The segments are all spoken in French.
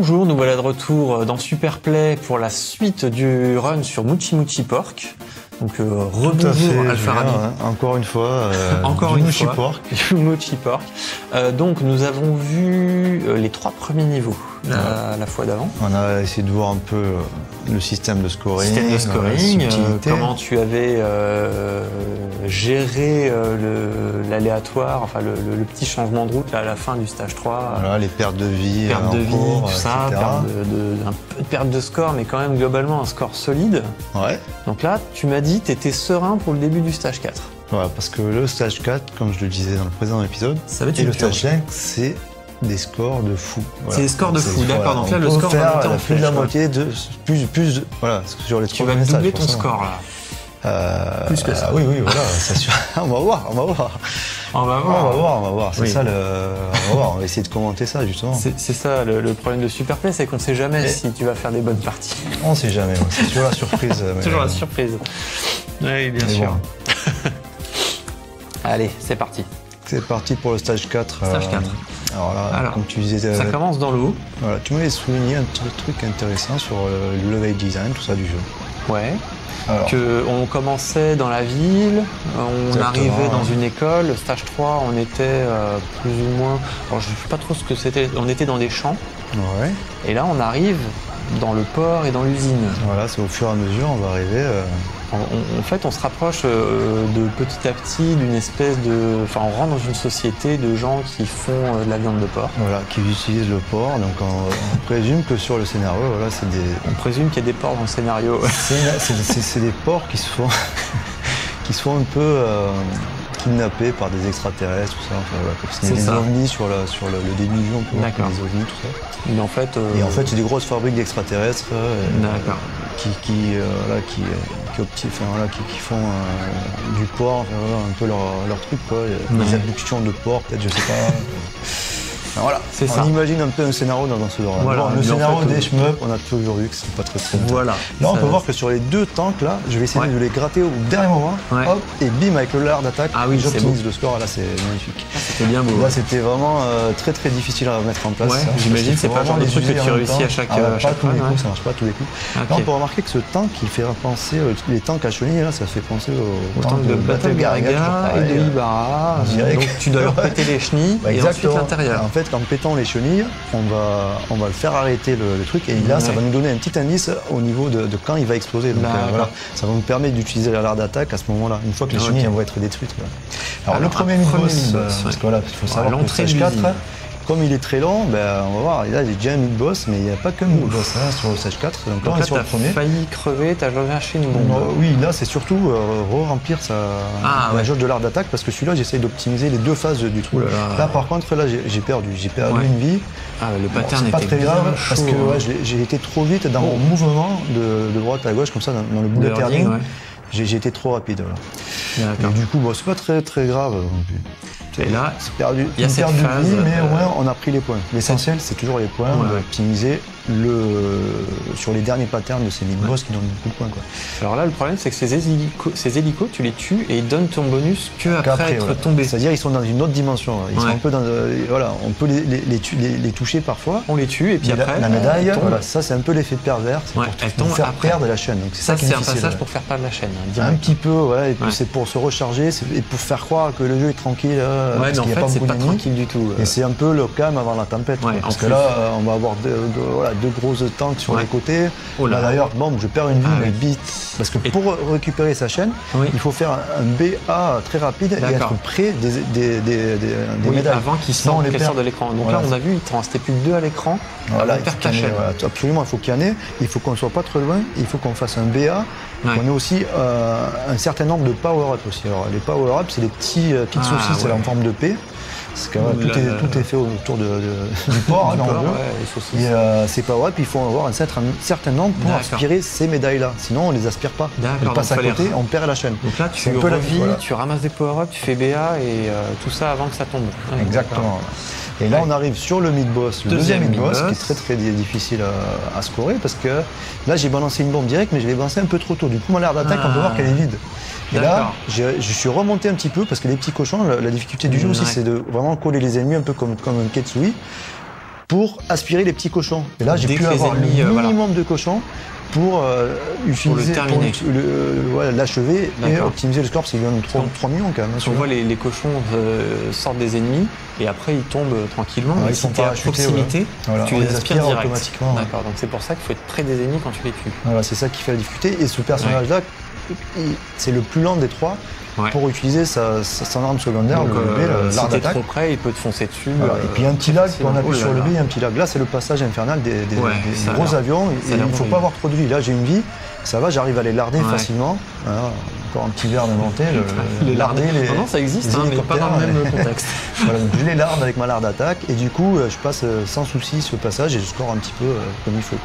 Bonjour, nous voilà de retour dans Superplay pour la suite du run sur Muchi Muchi Pork. Donc rebonjour Alpha-Rami. Encore une fois, encore du une Muchi fois, Pork. du Muchi Pork. Donc nous avons vu les 3 premiers niveaux la fois d'avant. On a essayé de voir un peu le système de scoring, comment tu avais géré l'aléatoire, enfin le petit changement de route là, à la fin du stage 3. Voilà, les pertes de vie, tout ça, un peu de perte de score, mais quand même globalement un score solide. Ouais. Donc là, tu m'as dit que tu étais serein pour le début du stage 4. Voilà, parce que le stage 4, comme je le disais dans le précédent épisode, ça va être et le stage 5, c'est des scores de fou. Voilà. C'est des scores de fou, d'accord. Donc là, le score va monter en plus de la moitié, plus voilà, sur les 3 tu vas me doubler ton score là. Plus que ça. Oui, voilà, c'est sûr. On va voir. On va voir. C'est ça on va voir, on va essayer de commenter ça justement. C'est ça le problème de Superplay, c'est qu'on sait jamais si tu vas faire des bonnes parties. On sait jamais, c'est toujours la surprise. Toujours la surprise. Oui, bien sûr. Bon. Allez, c'est parti. C'est parti pour le stage 4. Stage 4. Alors, comme tu disais, ça commence dans l'eau. Voilà, tu m'avais souligné un truc intéressant sur le level design, tout ça du jeu. Ouais. On commençait dans la ville, on arrivait dans une école, le stage 3 on était plus ou moins, alors je ne sais pas trop ce que c'était, on était dans des champs, ouais. Et là on arrive dans le port et dans l'usine. Voilà, c'est au fur et à mesure on va arriver. En fait on se rapproche de petit à petit d'une espèce de, enfin on rentre dans une société de gens qui font de la viande de porc. Voilà, qui utilisent le porc, donc on présume que sur le scénario, voilà, c'est des... On présume qu'il y a des porcs dans le scénario. C'est des porcs qui se font, un peu kidnappés par des extraterrestres, tout ça. Enfin, voilà, c'est des ovnis sur le début du jeu, on peut voir des ovnis, tout ça. Mais en fait, c'est des grosses fabriques d'extraterrestres qui font du porc, un peu leur truc, quoi. Des abductions de porc, peut-être, je sais pas. Voilà, on imagine un peu un scénario dans ce genre-là. Voilà, le scénario des shmups, on a toujours vu que c'est pas très voilà. Là, on peut voir que sur les 2 tanks, là, je vais essayer de les gratter au dernier moment. Ouais. Hop, et bim, avec le leurre d'attaque, j'optimise le score. Là, c'est magnifique. C'était bien beau. Là, c'était vraiment très très difficile à mettre en place. Ouais, j'imagine, c'est pas le genre de truc que tu réussis à chaque fois. Ça marche pas à tous les coups. Okay. Là, on peut remarquer que ce tank, il fait penser, les tanks à chenilles, là, ça fait penser au tank de Battle Garaga et de Ibarra. Donc, tu dois leur péter les chenilles et ensuite l'intérieur. En fait, en pétant les chenilles, on va le faire arrêter le truc et là ça va nous donner un petit indice au niveau de quand il va exploser. Donc voilà, ça va nous permettre d'utiliser l'alarme d'attaque à ce moment-là, une fois que les chenilles vont être détruites. Voilà. Alors le premier mid-boss, parce que voilà, il faut savoir que le stage 4, comme il est très long, on va voir, là il y a déjà un mid-boss, mais il n'y a pas qu'un mid-boss sur le stage 4. Donc là, tu as failli crever, tu as lâché une bombe. Oui, là c'est surtout remplir la jauge de l'art d'attaque, parce que celui-là j'essaye d'optimiser les 2 phases du truc. Là par contre, là j'ai perdu une vie. Le pattern c'est pas très grave, parce que j'ai été trop vite dans mon mouvement de droite à gauche, comme ça, dans le bullet turning. J'ai été trop rapide. Et du coup, c'est pas très très grave. Et là, c'est perdu. Il y a cette phase, mais au moins on a pris les points. L'essentiel, c'est toujours les points, d'optimiser sur les derniers patterns de ces mid-boss qui donnent beaucoup de points, quoi. Alors là, le problème, c'est que ces hélicos, tu les tues et ils donnent ton bonus qu'après être tombé. C'est-à-dire ils sont dans une autre dimension. Ils sont un peu dans, on peut les toucher parfois. On les tue et puis après la médaille, ça c'est un peu l'effet pervers, c'est pour faire perdre la chaîne. Donc ça c'est un passage pour faire perdre la chaîne. Un petit peu, et puis c'est pour se recharger et pour faire croire que le jeu est tranquille. Mais en fait, c'est pas tranquille du tout. Et c'est un peu le calme avant la tempête. Parce que là, on va avoir 2 grosses tanks sur les côtés. Là d'ailleurs, je perds une vie, mais vite. Parce que pour récupérer sa chaîne, il faut faire un BA très rapide et être près des médailles. Avant qu'ils sortent de l'écran. Donc là, on a vu, il te restait plus que 2 à l'écran. Voilà, il faut ta chaîne. Absolument, il faut qu'il y en ait. Il faut qu'on soit pas trop loin. Il faut qu'on fasse un BA. On a aussi un certain nombre de power-up aussi. Alors, les power-up, c'est des petites saucisses en forme de P. Parce que tout est fait autour du porc dans le jeu. Et ces power-up, il faut avoir un certain nombre pour aspirer ces médailles-là. Sinon, on ne les aspire pas. On passe à côté, on perd la chaîne. Donc là, tu revis, tu ramasses des power-up, tu fais BA et tout ça avant que ça tombe. Exactement. Et là, on arrive sur le mid-boss, le deuxième mid-boss, qui est très très difficile à scorer parce que là, j'ai balancé une bombe directe, mais je l'ai balancé un peu trop tôt. Du coup, mon aire d'attaque, on peut voir qu'elle est vide. Et là, je suis remonté un petit peu parce que les petits cochons, la difficulté du jeu aussi, c'est de vraiment coller les ennemis un peu comme un Ketsui pour aspirer les petits cochons. Et là, j'ai pu avoir ennemis, le minimum de cochons pour utiliser, l'achever et optimiser le score, parce qu'il y en a 3 millions quand même. On voit les cochons sortent des ennemis et après ils tombent tranquillement. Ils sont pas à proximité, tu les aspires automatiquement. D'accord, donc c'est pour ça qu'il faut être près des ennemis quand tu les tues. Voilà, c'est ça qui fait la difficulté. Et ce personnage-là, c'est le plus lent des 3. Pour utiliser son arme secondaire, donc, l'art d'attaque. Si t'es trop près, il peut te foncer dessus. Et puis un petit lag, quand on appuie sur le B, il y a un petit lag. Là, c'est le passage infernal des gros avions. Il ne faut pas avoir trop de vie. Là, j'ai une vie, ça va, j'arrive à les larder facilement. Voilà, encore un petit verre inventé. Les larder, non, ça existe, mais pas dans le même contexte. Voilà, donc je les larde avec ma larde d'attaque et du coup, je passe sans souci ce passage et je score un petit peu comme il faut.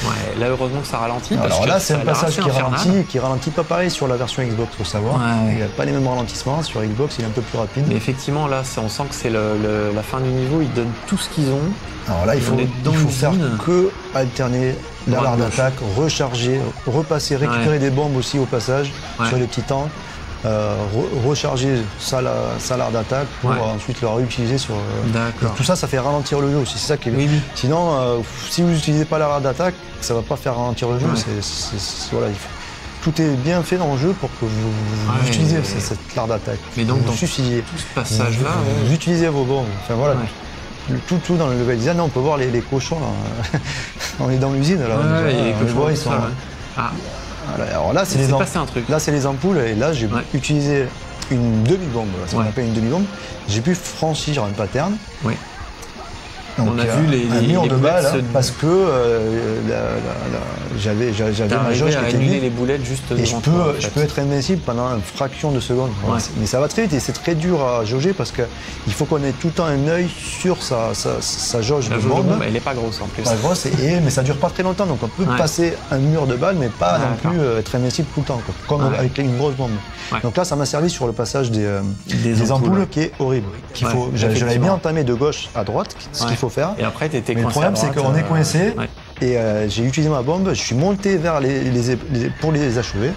Ouais, là, heureusement que ça ralentit. Alors là, c'est un passage qui ralentit pas pareil sur la version Xbox, faut savoir. Il n'y a pas les mêmes ralentissements. Sur Xbox, il est un peu plus rapide. Mais effectivement, là, on sent que c'est la fin du niveau. Ils donnent tout ce qu'ils ont. Alors là, il faut faire que alterner la barre d'attaque, recharger, repasser, récupérer des bombes aussi au passage sur les petits tanks. Recharger sa larde d'attaque pour ensuite le réutiliser sur. Tout ça, ça fait ralentir le jeu aussi. C'est ça qui est. Sinon, si vous n'utilisez pas la larde d'attaque, ça va pas faire ralentir le jeu. Voilà, tout est bien fait dans le jeu pour que vous utilisez cette larde d'attaque. Mais donc, dans tout ce passage-là, vous utilisez vos bombes. Enfin voilà. Tout dans le level design. Là, on peut voir les cochons. Là. On est dans l'usine. Les cochons, ils sont. Voilà, alors là, c'est les ampoules et là, j'ai utilisé une demi-bombe. Ça qu'on appelle une demi-bombe. J'ai pu franchir un pattern. Donc, on a vu les mur de balles parce que j'avais ma jauge qui était vide. Les boulettes juste et je peux être invincible pendant une fraction de seconde. Mais ça va très vite et c'est très dur à jauger parce qu'il faut qu'on ait tout le temps un œil sur sa jauge de bombe. Elle n'est pas grosse en plus. Pas grosse, mais ça dure pas très longtemps. Donc on peut passer un mur de balles mais pas non plus être invincible tout le temps, comme avec une grosse bombe. Donc là, ça m'a servi sur le passage des ampoules qui est horrible. Je l'avais bien entamé de gauche à droite, ce qu'il faut faire. Et après, t'étais coincé. Le problème, c'est qu'on est coincé et j'ai utilisé ma bombe, je suis monté vers pour les achever.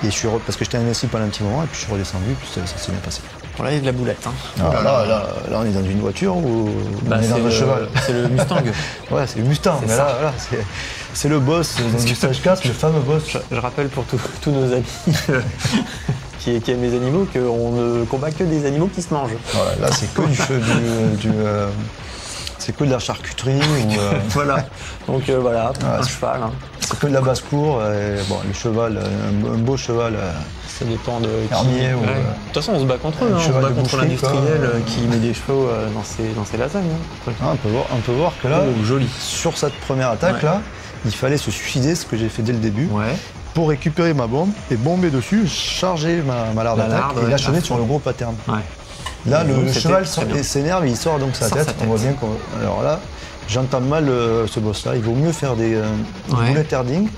Et parce que j'étais invincible pendant un petit moment et puis je suis redescendu et puis ça s'est bien passé. Bon, là, il y a de la boulette. Là, on est dans une voiture ou on est dans un cheval. C'est le Mustang. Ouais, c'est le Mustang. Mais là, c'est le boss du stage 4, le fameux boss. Je rappelle pour tous nos amis qui aiment les animaux qu'on ne combat que des animaux qui se mangent. Voilà, là, c'est que c'est que de la charcuterie. Voilà. Donc voilà, un cheval. C'est que de la basse-cour. Le cheval, un beau cheval. Ça dépend de fermier. De toute façon, on se bat contre eux. On se bat contre l'industriel qui met des chevaux dans ses lasagnes. On peut voir que là, sur cette première attaque, là, il fallait se suicider, ce que j'ai fait dès le début. Pour récupérer ma bombe et bomber dessus, charger ma larde d'attaque et l'achever sur le gros pattern. Là, le cheval s'énerve et il sort donc sa tête. On voit bien alors là, j'entame mal ce boss-là. Il vaut mieux faire des boulettes herding.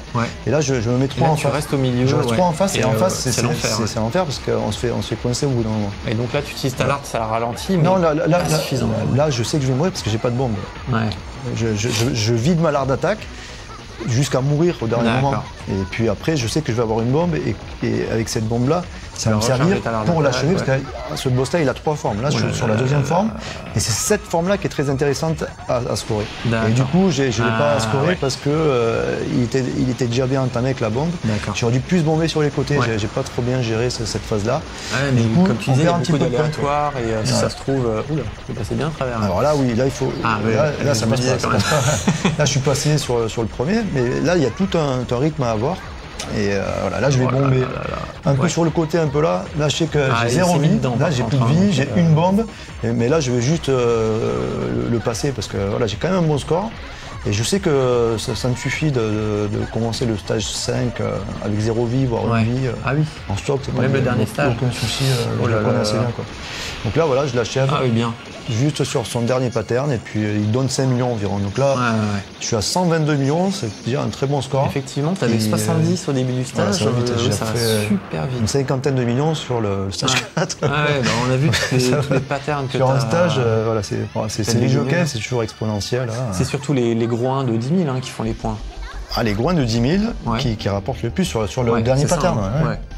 Et là, je me mets trop en face. Tu restes au milieu. Je reste trop en face et en face, c'est l'enfer parce qu'on se fait coincer au bout d'un moment. Et donc là, tu utilises ta larde, ça ralentit. Mais non, là, je sais que je vais mourir parce que j'ai pas de bombe. Je vide ma larde d'attaque jusqu'à mourir au dernier moment. Et puis après, je sais que je vais avoir une bombe et avec cette bombe-là, ça va me servir pour l'achever parce que ce boss-là, il a 3 formes. Là, je suis sur la deuxième forme et c'est cette forme-là qui est très intéressante à scorer. Et du coup, je ne l'ai pas scoré parce que il était déjà bien entamé avec la bombe. J'aurais dû plus bomber sur les côtés. J'ai pas trop bien géré cette phase-là. Mais comme tu disais, il y a beaucoup d'aléatoires et si ça se trouve, c'est passé bien à travers. Alors là, oui, là il faut. Là, ça passe pas. Là, je suis passé sur le premier, mais là, il y a tout un rythme à avoir. Et voilà, là je vais bomber un peu sur le côté, un peu là. Là je sais que j'ai 0 vie, là j'ai plus de vie, j'ai une bombe. Mais là je vais juste le passer parce que voilà, j'ai quand même un bon score. Et je sais que ça me suffit de commencer le stage 5 avec 0 vie, voire 1 vie. En stock, c'est pas le dernier stage. Aucun souci, je le connais assez bien. Donc là voilà, je l'achève. Juste sur son dernier pattern et puis il donne 5 millions environ. Donc là, je suis à 122 millions, c'est déjà un très bon score. Effectivement, tu avais 70 au début du stage, ça va super vite. Une cinquantaine de millions sur le stage 4. On a vu tous les patterns que tu as. Sur un stage, c'est les jockeys, c'est toujours exponentiel. C'est surtout les gros de 10 000 qui font les points. Les groins de 10 000 qui rapportent le plus sur le dernier pattern.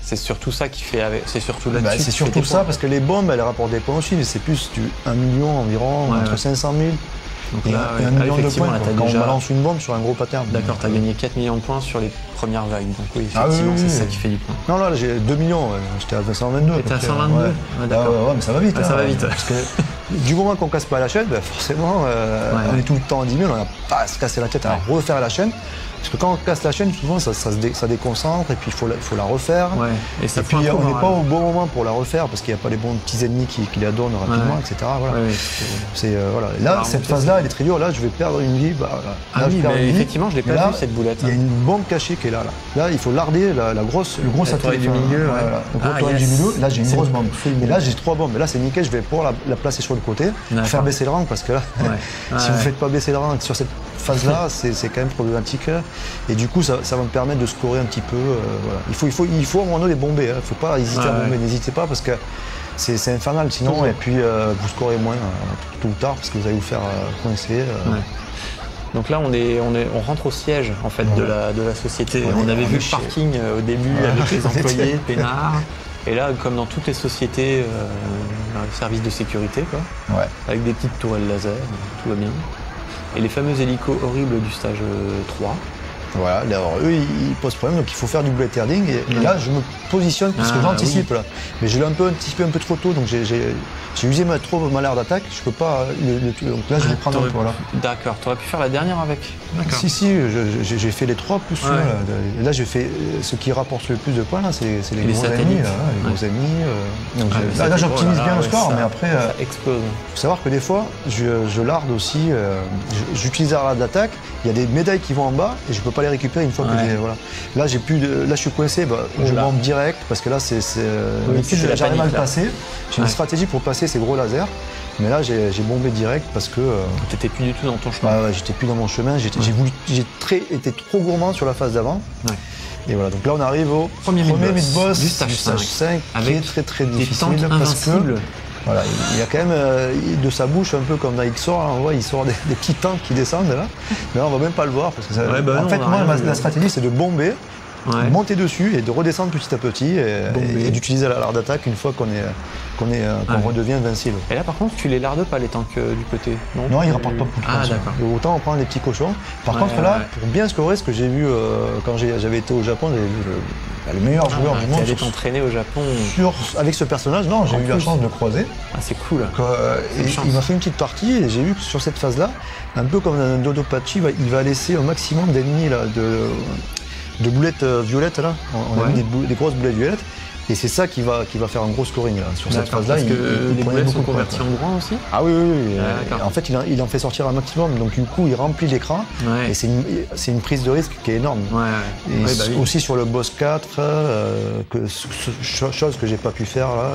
C'est surtout ça qui fait. C'est surtout là-dessus. C'est surtout ça parce que les bombes elles rapportent des points aussi, mais c'est plus du 1 million environ, entre 500 000 Donc et là, un million de points quand déjà... on balance une bombe sur un gros pattern. D'accord, tu as gagné 4 millions de points sur les premières vagues. Donc oui, effectivement, c'est ça qui fait du point. Non, là, j'ai 2 millions. J'étais à 122. T'étais à 122 ouais. D'accord. Ouais, mais ça va vite. Ça va vite. Parce que du moment qu'on casse pas la chaîne, forcément, on est tout le temps à 10 000, on n'a pas à se casser la tête à refaire la chaîne. Parce que quand on casse la chaîne, souvent ça déconcentre et puis il faut la refaire. Ouais. Et puis on n'est pas au bon moment pour la refaire parce qu'il n'y a pas les bons petits ennemis qui la donnent rapidement, etc. Voilà. Voilà. Là, cette phase-là, elle est très dure. Là, je vais perdre une vie. Effectivement, je l'ai pas vu cette boulette. Il y a une bombe cachée qui est là. Là, il faut larder le gros satellite du milieu. Le gros toit du milieu. Là, j'ai une grosse bombe. Et là, j'ai 3 bombes. Et là, c'est nickel. Je vais pouvoir la placer sur le côté, faire baisser le rang parce que là, si vous ne faites pas baisser le rang sur cette phase-là, c'est quand même problématique. Et du coup, ça va me permettre de scorer un petit peu. Voilà. Il faut à un moment donné les bomber. Il ne faut pas hésiter à bomber. N'hésitez pas parce que c'est infernal sinon. Et puis, vous scorez moins tôt ou tard parce que vous allez vous faire coincer. Donc là, on rentre au siège en fait de la société. On avait vu le parking au début avec les employés, peinards. Et là, comme dans toutes les sociétés, service de sécurité, quoi, avec des petites tourelles laser, tout va bien. Et les fameux hélicos horribles du stage 3. Voilà, alors eux ils posent problème, donc il faut faire du bullet herding et là je me positionne parce que j'anticipe là. Mais je l'ai anticipé un peu trop tôt, donc j'ai usé trop ma l'air d'attaque, je peux pas donc là je vais prendre un peu. Voilà. D'accord, tu aurais pu faire la dernière avec. Si, j'ai fait les 3 plus là j'ai fait ce qui rapporte le plus de points, là, c'est les gros ennemis. Les gros ennemis. Là j'optimise bien le score, mais après ça explose. Il faut savoir que des fois je larde aussi, j'utilise la larde d'attaque, il y a des médailles qui vont en bas et je peux pas les récupérer une fois que j'ai. Voilà. Là je suis coincé, je bombe direct parce que là j'arrive à le passer. J'ai une stratégie pour passer ces gros lasers. Mais là j'ai bombé direct parce que. T'étais plus du tout dans ton chemin. J'étais plus dans mon chemin. J'ai été trop gourmand sur la phase d'avant. Et voilà, donc là on arrive au premier mid-boss du stage 5 qui est très difficile parce que. Voilà, il y a quand même de sa bouche, un peu comme dans XOR, on voit, il sort des petits tanks qui descendent là. Mais là, on va même pas le voir parce que en fait, moi, la stratégie, c'est de bomber, monter dessus et de redescendre petit à petit et d'utiliser la larde d'attaque une fois qu'on redevient invincible. Et là, par contre, tu les lardes pas les tanks du côté? Non, ils rapportent pas beaucoup de points. D'accord. Autant on prend des petits cochons. Par contre, là, pour bien scorer, ce que j'ai vu quand j'avais été au Japon, j'avais vu le meilleur joueur du monde. Tu allais t'entraîner au Japon avec ce personnage? Non, j'ai eu la chance de le croiser. Ah, c'est cool. Il m'a fait une petite partie et j'ai vu que sur cette phase-là, un peu comme dans un Dodonpachi, il va laisser au maximum d'ennemis de boulettes violettes là. On a mis des grosses boulettes violettes. Et c'est ça qui va faire un gros scoring là. Sur cette phase-là, les boulettes sont converties en droit aussi. Ah oui. En fait, il en fait sortir un maximum. Donc du coup, il remplit l'écran. Et c'est une prise de risque qui est énorme. Et aussi sur le boss 4, chose que j'ai pas pu faire là.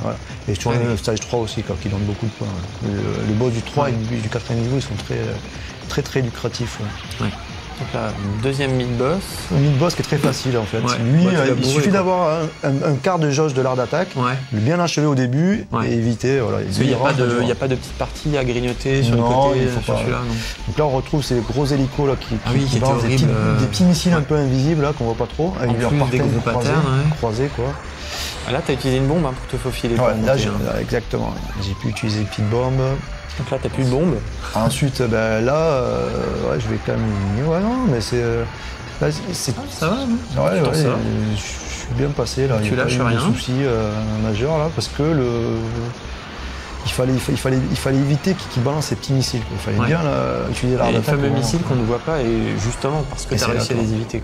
Voilà. Et sur le stage 3 aussi, qui donne beaucoup de points. Le boss du 3 et du 4e niveau, ils sont très lucratifs. Donc là, deuxième mid-boss. Un mid-boss qui est très facile en fait. Lui, il suffit d'avoir un quart de jauge de l'art d'attaque, le bien achever au début et éviter. Voilà, il n'y a pas de petite partie à grignoter sur le côté sur celui-là. Donc là, on retrouve ces gros hélicos là, qui lancent des petits missiles un peu invisibles là, qu'on voit pas trop, avec leur patterns croisés quoi. Là, tu as utilisé une bombe pour te faufiler. Exactement. J'ai pu utiliser une petite bombe. Donc là, t'as plus de bombe. Ensuite, je vais quand même. Ouais, non, mais c'est. Ça va, non? Ouais, je suis bien passé là. Tu lâches rien. Il y a pas eu de soucis majeurs là, parce que il fallait éviter qu'il balance ces petits missiles. Il fallait bien utiliser l'arme d'attaque. Les fameux missiles qu'on ne voit pas, et justement parce que tu as réussi à les éviter.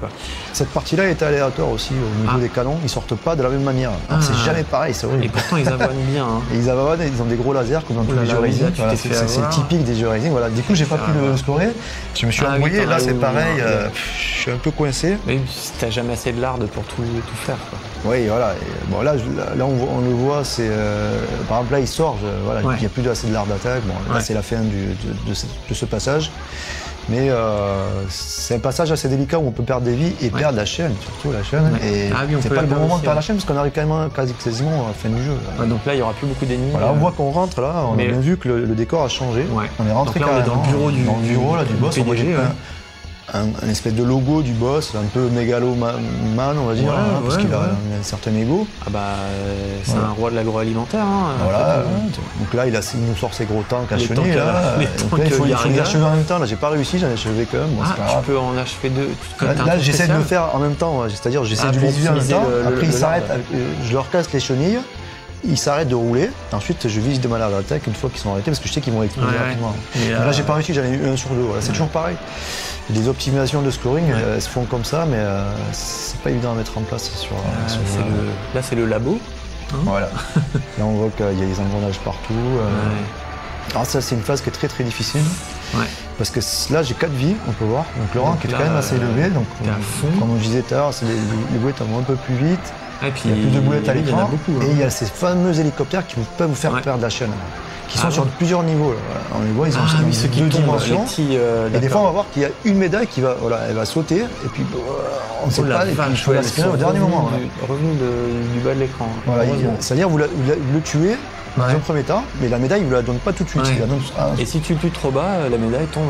Cette partie-là est aléatoire aussi au niveau des canons. Ils sortent pas de la même manière. C'est jamais pareil, c'est horrible. Et pourtant, ils avoinent bien. Et ils ont des gros lasers comme dans tous les jeux Racing. C'est typique des jeux Racing. Voilà. Du coup, j'ai pas pu le scorer. Je me suis embrouillé. Là, c'est pareil. Je suis un peu coincé. Mais t'as jamais assez de larde pour tout faire. Oui, voilà. Bon, là, on le voit. C'est par exemple là, il sort. Il n'y a plus assez de l'arme d'attaque. Bon, là, c'est la fin de ce passage. Mais c'est un passage assez délicat où on peut perdre des vies et perdre la chaîne, surtout la chaîne. Et c'est pas le bon moment de perdre la chaîne parce qu'on arrive quand même quasiment à la fin du jeu. Donc là, il n'y aura plus beaucoup d'ennemis. Voilà, on voit qu'on rentre là, on a bien vu que le décor a changé. On est rentré on est dans le bureau du boss. un espèce de logo du boss, un peu mégaloman, on va dire, parce qu'il a un certain ego. Ah bah, c'est un roi de l'agroalimentaire. Voilà. Donc là, il nous sort ses gros tanks à chenilles. Donc là, il faut les achever en même temps. Là, j'ai pas réussi, j'en ai achevé quand même. Bon, tu peux en achever deux. Là, j'essaie de le faire en même temps, c'est-à-dire j'essaie de les viser en même temps. Après, il s'arrête, je leur casse les chenilles. Ils s'arrêtent de rouler, ensuite je vise des malades d'attaque une fois qu'ils sont arrêtés parce que je sais qu'ils vont exploser rapidement. Là j'ai pas réussi, j'en ai eu 1 sur 2, voilà. C'est toujours pareil. Les optimisations de scoring, elles se font comme ça, mais c'est pas évident à mettre en place sur Là c'est le labo. Voilà. Là on voit qu'il y a des engrenages partout. Alors ça c'est une phase qui est très très difficile. Parce que là j'ai 4 vies, on peut voir. Donc le rank est quand même assez élevé. Donc comme on disait tout à l'heure, les boulettes vont un peu plus vite. Et puis, il y a plus de boulettes à l'écran, et il y a ces fameux hélicoptères qui peuvent vous faire perdre la chaîne, qui sont sur plusieurs niveaux. On les voit, ils ont deux dimensions. Et des fois, on va voir qu'il y a une médaille qui va, elle va sauter, et puis on ne sait pas, et puis il faut la screener au dernier moment. Revenu du bas de l'écran. Voilà, c'est-à-dire vous le tuez dans un premier temps, mais la médaille, vous ne la donne pas tout de suite. Et si tu tues trop bas, la médaille tombe.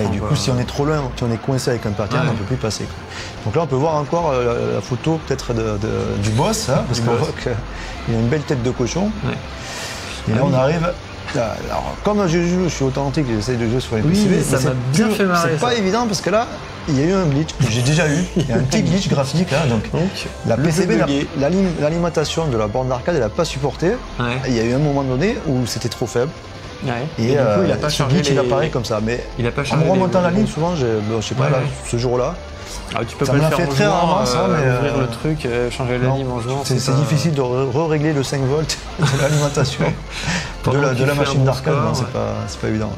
Et du coup, si on est trop loin, si on est coincé avec un pattern, on ne peut plus passer. Donc là, on peut voir encore la photo peut-être du boss, parce qu'on voit qu'il a une belle tête de cochon. Et là, on arrive. Alors, comme je suis authentique, j'essaie de jouer sur les PCB, ça m'a bien fait marrer. C'est pas évident parce que là, il y a eu un glitch que j'ai déjà eu. Il y a un petit glitch graphique là. Donc la PCB, l'alimentation de la borne d'arcade, elle n'a pas supporté. Il y a eu un moment donné où c'était trop faible. Et du coup, il a pas chargé. Il apparaît comme ça. Mais en me remontant la ligne, souvent, je sais pas, ce jour-là. Tu peux pas le faire très rarement, ça, mais ouvrir le truc, changer l'anime en jouant. C'est difficile de régler le 5 volts de l'alimentation de la machine d'arcade, c'est pas évident.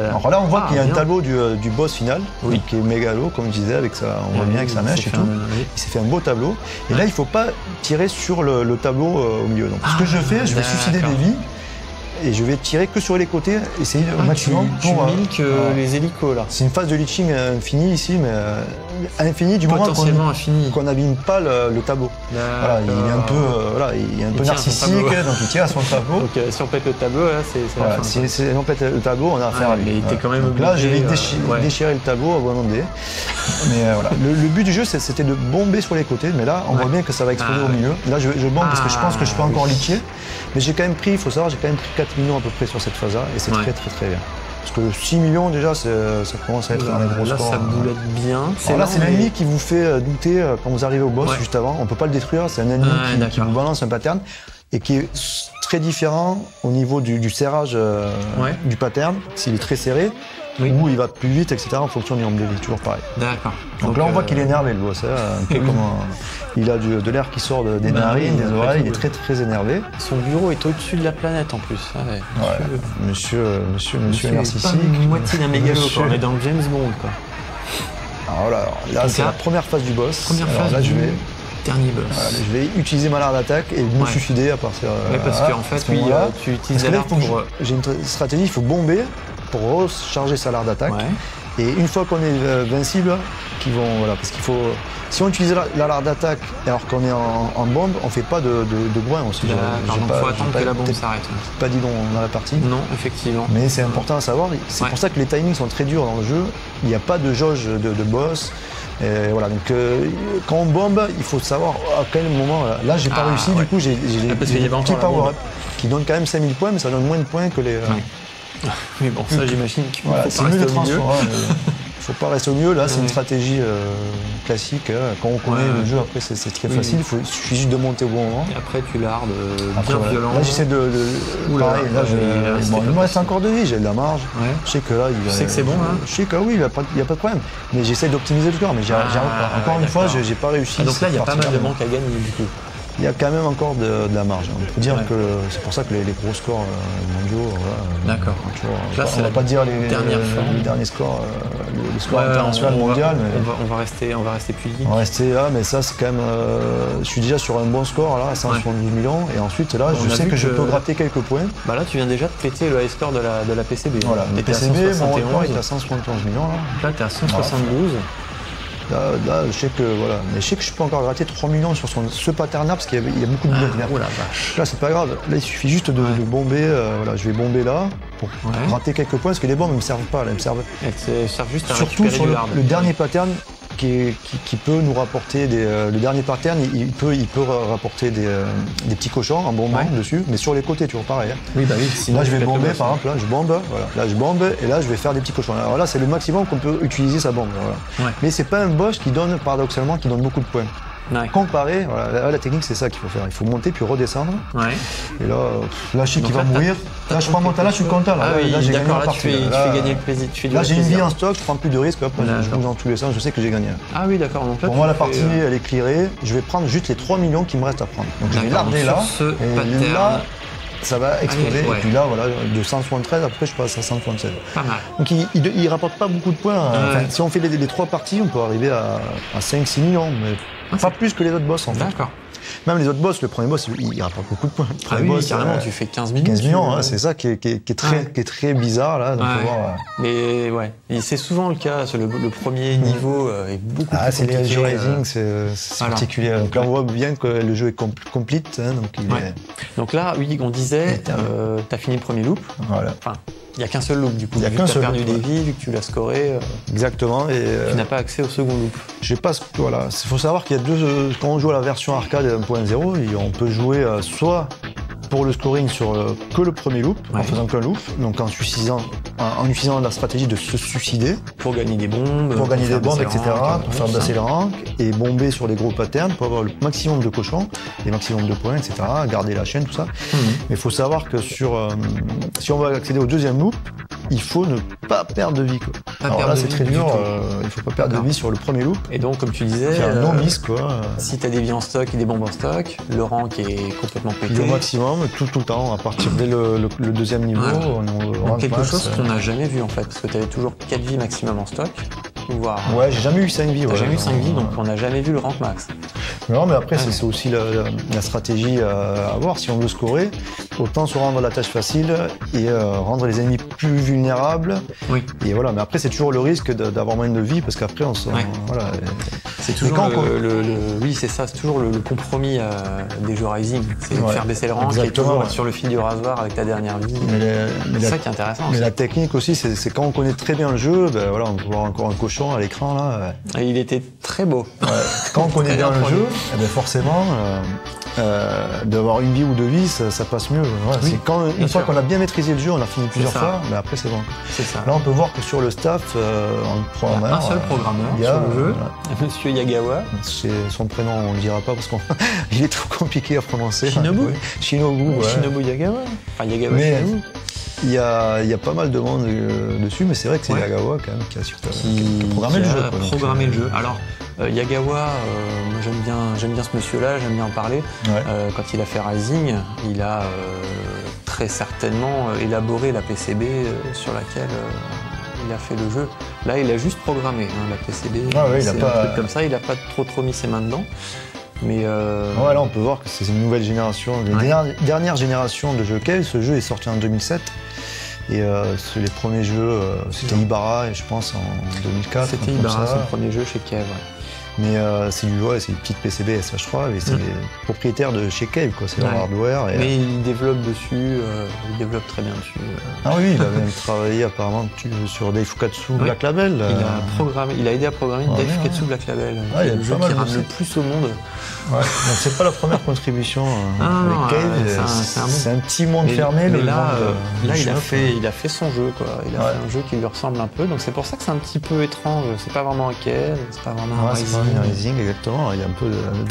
Alors là, on voit qu'il y a un tableau du boss final, qui est mégalo, comme je disais, avec ça, on voit bien avec sa mèche et tout. Il s'est fait un beau tableau. Et là, il ne faut pas tirer sur le tableau au milieu. Donc, ce que je fais, je vais suicider des vies. Et je vais tirer que sur les côtés, essayer au maximum pour les hélicos là. C'est une phase de leaching infinie ici, mais infinie du moment qu'on n'abîme pas le tableau. Voilà, il est un peu narcissique, donc il tire à son tableau. Donc si on pète le tableau, là c'est si on pète le tableau, on a affaire à lui. Mais t'es quand même obligé, là, je vais déchirer le tableau à bon dé. Mais voilà, le but du jeu, c'était de bomber sur les côtés, mais là, on voit bien que ça va exploser au milieu. Là, je bombe parce que je pense que je peux encore lithier. Mais j'ai quand même pris, il faut savoir, j'ai quand même pris 4 millions à peu près sur cette phase-là, et c'est très très bien. Parce que 6 millions déjà, ça commence à être un gros score. Là, ça boulette bien. Là, c'est l'ennemi qui vous fait douter quand vous arrivez au boss juste avant. On ne peut pas le détruire, c'est un ennemi qui vous balance un pattern, et qui est très différent au niveau du serrage du pattern, s'il est très serré. Où il va plus vite, etc. en fonction du nombre de vies, toujours pareil. D'accord. Donc là, on voit qu'il est énervé, le boss. Un peu comme il a de l'air qui sort des narines, des oreilles, il est très très énervé. Son bureau est au-dessus de la planète en plus. Monsieur narcissique. Pas une moitié d'un mégalo, on est dans le James Bond. Alors là c'est la première phase du boss. Première phase là, dernier boss. Je vais utiliser ma larve d'attaque et me suicider à partir parce qu'en fait, tu utilises la larve pour... J'ai une stratégie, il faut bomber pour recharger sa larve d'attaque. Et une fois qu'on est invincible, parce qu'il faut... Si on utilise la larve d'attaque alors qu'on est en bombe, on ne fait pas de bruit aussi. Donc il faut attendre que la bombe s'arrête. Pas dit dans la partie. Non, effectivement. Mais c'est important à savoir. C'est pour ça que les timings sont très durs dans le jeu. Il n'y a pas de jauge de boss. Et voilà, donc quand on bombe, il faut savoir à quel moment. Là, j'ai pas réussi, du coup, j'ai des petits power-up qui donnent quand même 5000 points, mais ça donne moins de points que les. Mais bon, ça, j'imagine qu'il faut pas rester au milieu. Il ne faut pas rester au milieu, là c'est une stratégie classique. Quand on connaît le jeu, après c'est très facile, il suffit juste de monter au bon moment. Et après tu lardes bien violent. Là j'essaie de. Pareil, là il me reste encore de vie, j'ai de la marge. Je sais que là. Tu sais que c'est bon là. Je sais que oui, il n'y a pas de problème. Mais j'essaie d'optimiser le score, mais j'y arrive pas. Encore une fois, j'ai pas réussi. Donc là il y a pas mal de manques à gagner du coup. Il y a quand même encore de la marge. On peut dire que c'est pour ça que les gros scores mondiaux. D'accord. On ne va pas dire les derniers scores, le score international mondial. On va rester pudique. On va rester là, mais ça c'est quand même. Je suis déjà sur un bon score là, à 172 millions. Et ensuite là, je sais que je peux gratter quelques points. Bah là, tu viens déjà de péter le high score de la PCB. Voilà, le PCB, mon record est à 171 millions. Là, tu es à 172. Là, je sais que voilà, mais je sais que je peux encore gratter 3 millions sur ce pattern-là parce qu'il y a beaucoup de boulettes vertes. Oh la vache. Là, c'est pas grave. Là, il suffit juste de bomber. Voilà, je vais bomber là pour gratter quelques points parce que les bombes ne me servent pas. Là, elles me servent. Elles servent juste à surtout récupérer sur du hard. le dernier pattern. Qui peut nous rapporter le dernier pattern, il peut rapporter des petits cochons en bombant dessus, mais sur les côtés toujours pareil. Hein. Oui, bah oui. Sinon, là je vais bomber par exemple, là je bombe, voilà. Là je bombe et là je vais faire des petits cochons. Alors là c'est le maximum qu'on peut utiliser sa bombe. Voilà. Mais c'est pas un boss qui donne paradoxalement beaucoup de points. Comparé, voilà, la technique c'est ça qu'il faut faire. Il faut monter puis redescendre. Et là, je sais qu'il va mourir. Là je prends mon talent, je suis content. Là, là j'ai gagné la partie. Tu fais gagner le plaisir. Là j'ai une vie en stock, je prends plus de risques. Hop, je bouge dans tous les sens, je sais que j'ai gagné. Ah oui d'accord. Donc là, pour moi la partie elle est clearée. Je vais prendre juste les 3 millions qui me restent à prendre. Donc je vais larder là. Et là, ça va exploser. Et puis là, voilà, de 173, après je passe à 176. Pas mal. Donc il rapporte pas beaucoup de points. Enfin, si on fait les 3 parties, on peut arriver à 5-6 millions, mais pas plus que les autres boss en fait. D'accord. Même les autres boss, le premier boss, il rapporte beaucoup de points. Ah oui, boss, carrément, tu fais 15 millions. 15 millions, c'est ça qui est très bizarre là. Donc voir, mais et c'est souvent le cas, le premier niveau est beaucoup plus compliqué. C'est les Age Rising, c'est particulier. Donc là on voit bien que le jeu est complete. Hein, donc là, oui, on disait, t'as fini le premier loop. Voilà. Enfin, il n'y a qu'un seul loop du coup. Il y a qu'un seul loop. Tu as perdu des vies, vu que tu l'as scoré. Exactement. Et tu n'as pas accès au second loop. Je sais pas. Voilà. Il faut savoir qu'il y a quand on joue à la version arcade 1.0, on peut jouer soit pour le scoring sur que le premier loop, en faisant qu'un loop, donc en utilisant la stratégie de se suicider. Pour gagner des bombes. Etc. Pour faire baisser le rank et bomber sur les gros patterns pour avoir le maximum de cochons, les maximums de points, etc. Garder la chaîne, tout ça. Mais il faut savoir que si on va accéder au deuxième loop, il faut ne pas perdre de vie. Alors là, c'est très dur. Il ne faut pas perdre de vie sur le premier loop. Et donc, comme tu disais, non-miss, quoi. Si tu as des vies en stock et des bombes en stock, le rank est complètement pété. Au maximum, tout le temps, à partir dès le deuxième niveau. Donc quelque chose qu'on n'a jamais vu en fait, parce que tu avais toujours 4 vies maximum en stock. Ouais, j'ai jamais eu 5 vies. T'as jamais eu 5 vies, donc on n'a jamais vu le rank max. Non, mais après, c'est aussi la stratégie à avoir. Si on veut scorer, autant se rendre à la tâche facile et rendre les ennemis plus vulnérables. Oui. Et voilà, mais après, c'est toujours le risque d'avoir moins de vie, parce qu'après, on se... Voilà. C'est toujours oui, c'est ça, c'est toujours le compromis des jeux Rising. C'est faire baisser le rank et toujours être sur le fil du rasoir avec ta dernière vie. C'est ça qui est intéressant. Mais la technique aussi, c'est quand on connaît très bien le jeu, voilà, on peut voir encore un cochon à l'écran là. Et il était très beau. Quand on connaît bien le jeu, forcément, d'avoir une vie ou 2 vies, ça passe mieux. Une fois qu'on a bien maîtrisé le jeu, on a fini plusieurs fois, mais après c'est bon. C'est ça. Là, on peut voir que sur le staff, en programmeur, il y a un seul programmeur sur le jeu, Monsieur Yagawa. Son prénom, on ne le dira pas parce qu'il est trop compliqué à prononcer. Shinobu. Shinobu Yagawa. Enfin, Yagawa Shinobu. Il y a pas mal de monde dessus, mais c'est vrai que c'est Yagawa quand même qui a programmé le jeu. Alors, Yagawa, moi j'aime bien ce monsieur-là, j'aime bien en parler. Quand il a fait Rising, il a très certainement élaboré la PCB sur laquelle il a fait le jeu. Là, il a juste programmé la PCB. C'est un truc comme ça, il n'a pas trop mis ses mains dedans. Mais là, on peut voir que c'est une nouvelle génération, dernière génération de jeux Cave. Ce jeu est sorti en 2007. Et les premiers jeux, c'était Ibarra, et je pense en 2004. C'était Ibarra, son premier jeu chez Cave. Mais c'est une petite PCB SH3, et c'est les propriétaires de chez Cave, quoi. C'est leur hardware. Mais il développe dessus, il développe très bien dessus. Ah oui, il a même travaillé apparemment sur Daifukatsu Black Label. Il a aidé à programmer Daifukatsu Black Label, le jeu qui rame le plus au monde. Donc c'est pas la première contribution avec Cave, c'est un petit monde fermé. Mais là, il a fait son jeu, quoi. Il a fait un jeu qui lui ressemble un peu, donc c'est pour ça que c'est un petit peu étrange. C'est pas vraiment un Cave, c'est pas vraiment un Rising, exactement.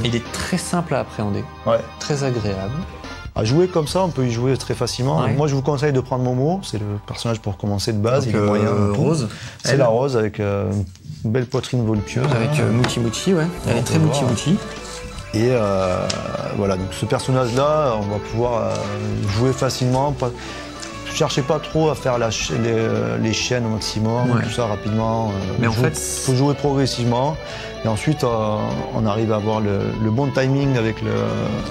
Il est très simple à appréhender, très agréable. À jouer comme ça, on peut y jouer très facilement. Moi, je vous conseille de prendre Momo, c'est le personnage pour commencer de base. Donc, il est moyen. Rose. C'est la Rose avec une belle poitrine voluptueuse. Avec Mouti, elle est très Mouti. Et voilà, donc ce personnage-là, on va pouvoir jouer facilement. Cherchez pas trop à faire les chaînes au maximum, tout ça rapidement. Mais en fait, faut jouer progressivement. Et ensuite, on arrive à avoir le bon timing avec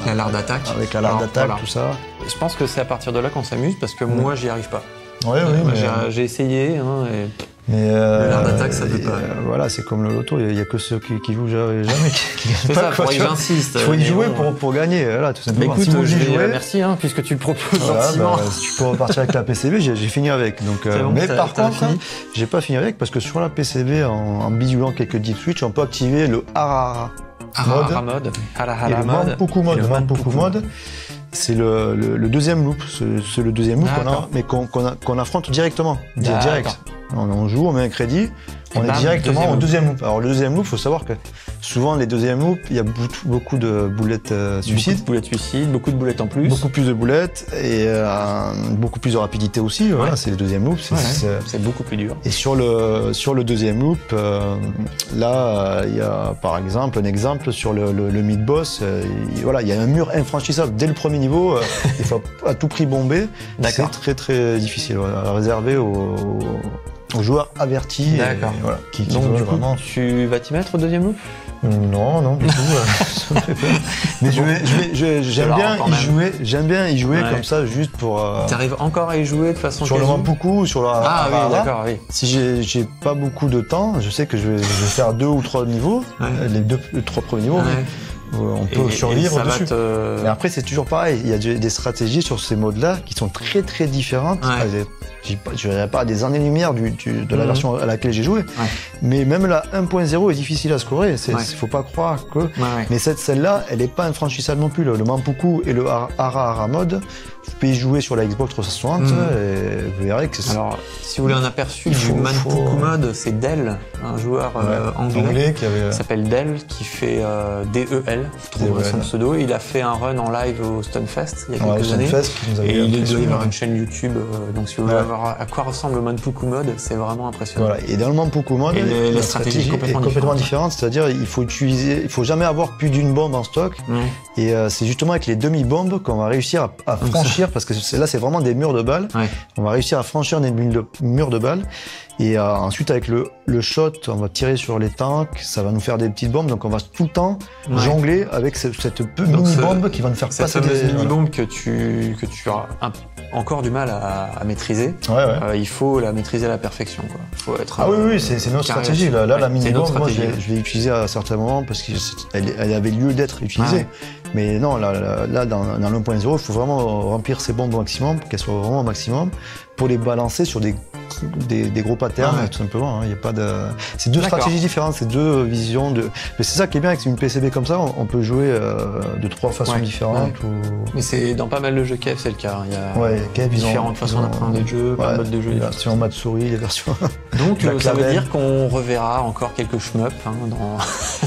la larde d'attaque. Avec la larde d'attaque, tout ça. Je pense que c'est à partir de là qu'on s'amuse, parce que moi, j'y arrive pas. Oui, j'ai essayé, et Mais l'air d'attaque, ça peut pas. Voilà, c'est comme le loto, il n'y a que ceux qui jouent jamais qui gagnent c'est pas. Ça, faudrait que j'insiste. Il faut y jouer pour gagner, voilà, tout simplement. Écoute, merci, hein, puisque tu le proposes gentiment. Tu peux repartir avec la PCB, j'ai fini avec. Donc, bon, mais par contre, j'ai pas fini avec, parce que sur la PCB, en bidulant quelques deep switch, on peut activer le Harara mode. Et le Manpuku mode. C'est le deuxième loop, c'est le deuxième loop qu'on a, mais qu'on affronte directement, direct. On joue, on met un crédit, on est directement au deuxième loop. Alors le deuxième loop, il faut savoir que souvent les deuxièmes loops, il y a beaucoup de boulettes suicides. Beaucoup de boulettes suicides, beaucoup de boulettes en plus. Beaucoup plus de boulettes et beaucoup plus de rapidité aussi. Voilà, c'est le deuxième loop. C'est beaucoup plus dur. Et sur le deuxième loop, là, il y a par exemple un exemple sur le mid-boss. Voilà, il y a un mur infranchissable dès le premier niveau. Il faut à tout prix bomber. C'est très très difficile, réservé aux joueurs avertis. D'accord. Voilà, qui donc du coup, vraiment... tu vas t'y mettre au deuxième loop? Non, du tout. Ça me fait peur. Mais j'aime bien y jouer comme ça, juste pour... T'arrives encore à y jouer de façon sur le Manpuku, sur la... Ah oui, d'accord, oui. Si j'ai pas beaucoup de temps, je sais que je vais faire 2 ou 3 niveaux, les 3 premiers niveaux. On peut survivre dessus. Mais après, c'est toujours pareil. Il y a des stratégies sur ces modes-là qui sont très très différentes. Je dirais pas à des années-lumière de la version à laquelle j'ai joué. Mais même la 1.0 est difficile à scorer. Faut pas croire que... Mais celle-là, elle est pas infranchissable non plus. Le Manpuku et le Harara mode, vous pouvez y jouer sur la Xbox 360 et vous verrez que c'est... Alors, si vous voulez un aperçu du Manpuku mode, c'est Del, un joueur anglais qui s'appelle Del, qui fait DEL, je trouve son pseudo. Il a fait un run en live au Stunfest il y a quelques années. Et il doit y avoir une chaîne YouTube. Donc si vous voulez voir à quoi ressemble le Manpuku mode, c'est vraiment impressionnant. Voilà. Et dans le Manpuku mode, la stratégie est complètement différente. C'est-à-dire il faut jamais avoir plus d'une bombe en stock. Et c'est justement avec les demi-bombes qu'on va réussir à franchir, parce que là c'est vraiment des murs de balles. On va réussir à franchir des murs de balles. Et ensuite avec le shot, on va tirer sur les tanks, ça va nous faire des petites bombes, donc on va tout le temps jongler avec cette mini-bombe qui va nous faire passer des mini-bombe que tu as encore du mal à maîtriser. Il faut la maîtriser à la perfection, quoi. Faut être, oui, c'est notre stratégie. Là, la mini-bombe, moi je l'ai utilisée à certains moments parce qu'elle avait lieu d'être utilisée. Mais non, là dans l'1.0, il faut vraiment remplir ses bombes au maximum, qu'elles soient vraiment au maximum, pour les balancer sur des gros patterns, tout simplement. Il y a pas de... C'est deux stratégies différentes, c'est deux visions. Mais c'est ça qui est bien avec une PCB comme ça, on peut jouer de 3 façons différentes. Mais c'est dans pas mal de jeux Kev, c'est le cas. Il y a Kev, différentes façons d'apprendre des jeux, pas de modes de jeu. Les versions mode souris, les versions... Donc ça veut dire qu'on reverra encore quelques shmups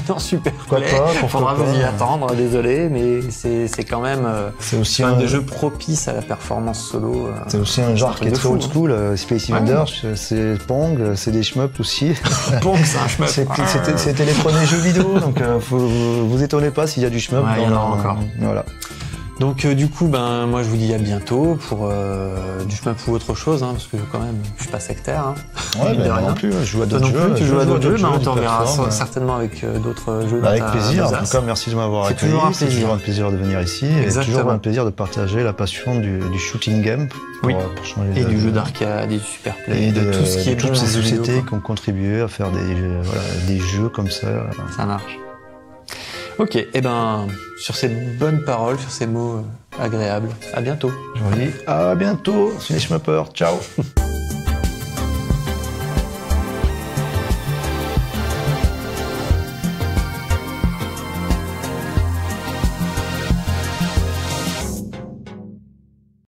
dans Super Play. Il faudra vous y attendre, désolé, mais c'est quand même un des jeux propices à la performance solo. C'est aussi un genre qui est très old school, Space Invaders, c'est Pong, c'est des shmups aussi. Pong, c'est un shmup. C'était les premiers jeux vidéo, donc vous étonnez pas s'il y a du shmup. Il y en a encore. Voilà. Donc du coup, moi je vous dis à bientôt pour du shmup ou autre chose, parce que quand même, je suis pas sectaire. Non plus, je joue à d'autres jeux. Tu joues à d'autres jeux, on t'en verra certainement avec d'autres jeux. Avec plaisir. En tout cas, merci de m'avoir accueilli. C'est toujours un plaisir de venir ici. Exactement. Et toujours un plaisir de partager la passion du shooting game pour changer. Et du jeu d'arcade, et du super play, et de tout ce qui est toutes ces sociétés qui ont contribué à faire des jeux comme ça. Ça marche. Ok, sur ces bonnes paroles, sur ces mots agréables, à bientôt. À bientôt, c'est les shmuppers, ciao.